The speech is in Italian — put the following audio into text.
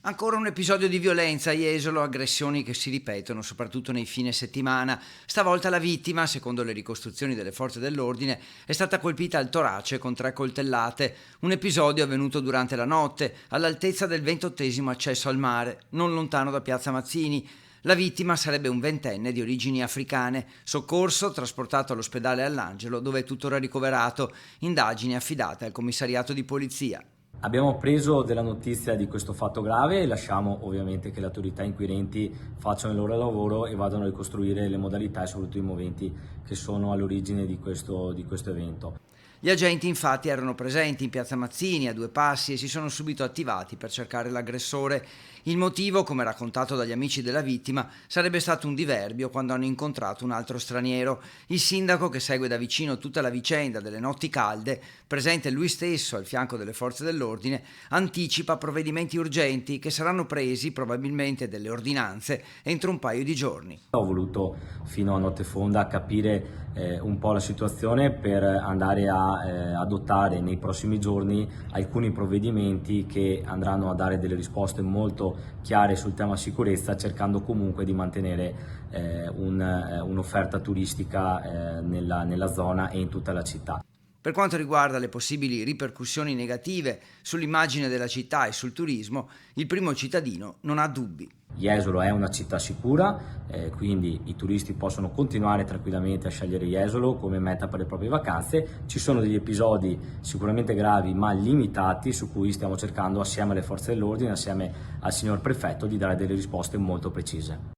Ancora un episodio di violenza a Jesolo, aggressioni che si ripetono soprattutto nei fine settimana. Stavolta la vittima, secondo le ricostruzioni delle forze dell'ordine, è stata colpita al torace con 3 coltellate. Un episodio avvenuto durante la notte, all'altezza del 28° accesso al mare, non lontano da Piazza Mazzini. La vittima sarebbe un ventenne di origini africane. Soccorso, trasportato all'ospedale All'Angelo, dove è tuttora ricoverato. Indagini affidate al commissariato di polizia. Abbiamo preso della notizia di questo fatto grave e lasciamo ovviamente che le autorità inquirenti facciano il loro lavoro e vadano a ricostruire le modalità e soprattutto i moventi che sono all'origine di questo evento. Gli agenti infatti erano presenti in Piazza Mazzini a 2 passi e si sono subito attivati per cercare l'aggressore. Il motivo, come raccontato dagli amici della vittima, sarebbe stato un diverbio quando hanno incontrato un altro straniero. Il sindaco, che segue da vicino tutta la vicenda delle notti calde, presente lui stesso al fianco delle forze dell'ordine, anticipa provvedimenti urgenti che saranno presi, probabilmente delle ordinanze, entro un paio di giorni. Ho voluto fino a notte fonda capire un po' la situazione per andare a adottare nei prossimi giorni alcuni provvedimenti che andranno a dare delle risposte molto chiare sul tema sicurezza, cercando comunque di mantenere un'offerta turistica nella zona e in tutta la città. Per quanto riguarda le possibili ripercussioni negative sull'immagine della città e sul turismo, il primo cittadino non ha dubbi. Jesolo è una città sicura, quindi i turisti possono continuare tranquillamente a scegliere Jesolo come meta per le proprie vacanze. Ci sono degli episodi sicuramente gravi ma limitati su cui stiamo cercando assieme alle forze dell'ordine, assieme al signor prefetto, di dare delle risposte molto precise.